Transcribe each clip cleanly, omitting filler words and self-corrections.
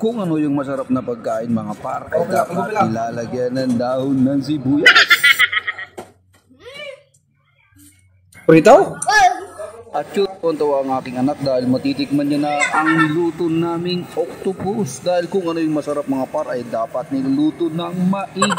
Kung ano yung masarap na pagkain mga par, ay dapat ilalagyan ng dahon ng sibuyas. Prito? At yun, tuntawa ang aking anak dahil matitikman niya na ang niluto naming octopus. Dahil kung ano yung masarap mga par, ay dapat niluto ng maigi.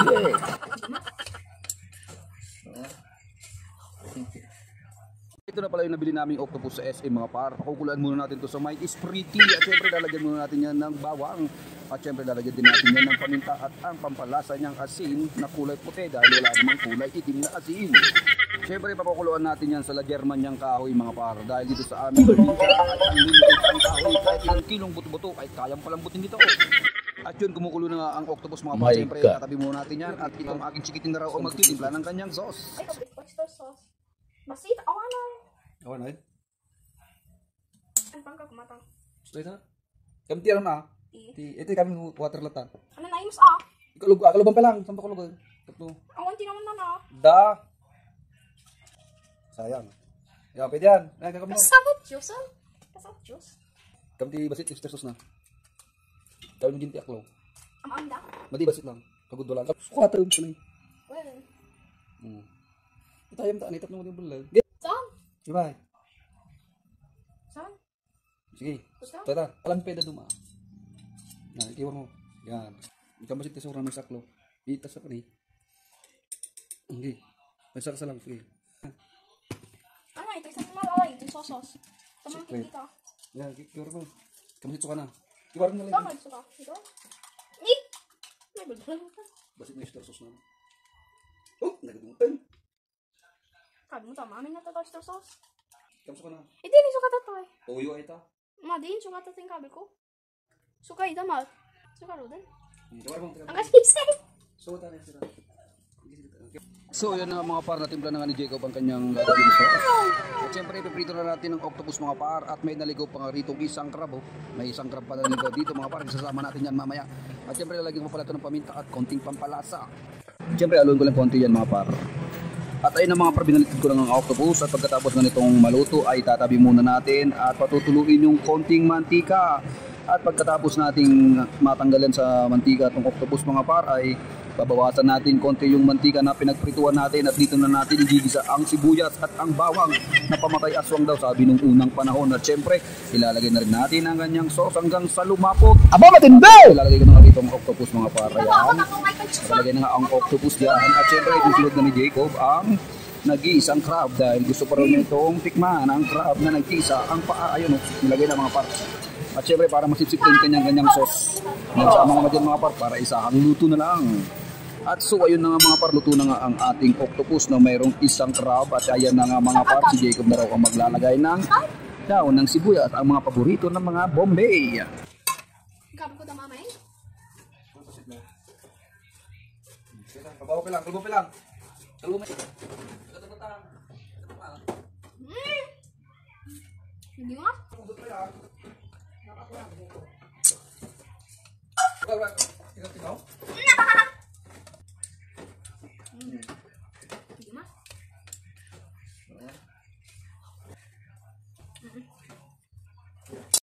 Ito na pala yung nabili naming octopus sa SM mga par. Pakukulaan muna natin to sa may ispriti. At syempre lalagyan muna natin yan ng bawang. At syempre lalagyan din natin yan ng paminta at ang pampalasa niyang asin na kulay puti dahil wala namang kulay itim na asin. Syempre papakuluan natin yan sa German niyang kahoy mga par. Dahil dito sa amin probinsya ay unlimited ang kahoy. Kahit ilang kilong buto-buto ay kayang palambutin dito. At yun, kumukulo na nga ang octopus mga par. Syempre tatabi muna natin yan. At itong aking chikitin na raw ang magtitimpla ng kanyang sauce. Ay, oyster sauce. Masit, awanay. Awanay? Ang pangka kumatang. Straight ha? Kami tira na. Ito kami water lata. Ano na imus Kaluban pa lang. Saan pa kaluban? Tatlo. Awan tinaman na na. Da. Sayang. Yan, pwede yan. Kakam mo. Kasabot juice ah. Kasabot juice. Kami basit extra sauce na. Gawin mo din tiaklo. Anda? Madi basit lang. Pagod dolan. Sukata yun sa Well. Ito ayam taan. Itap na mo din bulag. Saan? Diba? Saan? Sige. Gusto? Tata. Alam pwede duma. Nah, iwan mo. Yan. Ikaw basit sa urang ng saklo. Itas sa pani. Hindi. Masak sa lang. Sige. Ano, ito isang malalay. Ito yung sauce. Tama Secret. kita. Yan, kikiwar mo. Kamasit suka na. Kiwar mo na lang. Bakit suka? Ito? Ni! May bulbul. Basit mo yung extra sauce na. Oh, nagdutan. Kali mo tama. Amin na ito oyster sauce. Kamusta ka na? Hindi, may suka ito eh. Toyo ay ta. Madin, suka ito yung kabil ko. Suka ito, mal. Suka ro din. Kiwar mo. Ang kasipsay. So, tara sila. So yun na mga par, natimpla na nga ni Jacob ang kanyang gagawin sauce. At syempre ipiprito na natin ng octopus mga par. At may naligaw pa nga rito isang crab. May isang crab pa naligaw dito mga par. Isasama natin yan mamaya. At syempre lalagyan ko pala ito ng paminta at konting pampalasa. At syempre aluin ko lang konti yan mga par. At ayun ang mga par, binalitid ko lang ang octopus. At pagkatapos na nitong maluto ay tatabi muna natin. At patutuluin yung konting mantika. At pagkatapos nating matanggalan sa mantika itong octopus mga par ay babawasan natin konti yung mantika na pinagprituan natin at dito na natin igigisa ang sibuyas at ang bawang na pamatay aswang daw sabi nung unang panahon. At syempre ilalagay na rin natin ang ganyang sauce hanggang sa lumapot. Aba matindi! Ilalagay ko na nga dito ang octopus mga par. Ilalagay na nga ang octopus dyan. At syempre isunod na ni Jacob ang nag-iisang crab dahil gusto pa rin itong tikman ang crab na nag-iisa ang paa. Ayun, nilagay na mga par. At syempre para masipsip din kanyang sauce. Nagsama nga dyan mga par para isahang luto na lang. At so ayun na nga mga par, luto na nga ang ating octopus na mayroong isang crab. At ayan na nga mga par, si Jacob na raw ang maglalagay ng daon ng sibuyas at ang mga paborito ng mga Bombay. Kabil ko tama may? Kabawa pa lang, kalbo pa lang. Kalbo pa. Hindi nga. Ikaw, tingnan.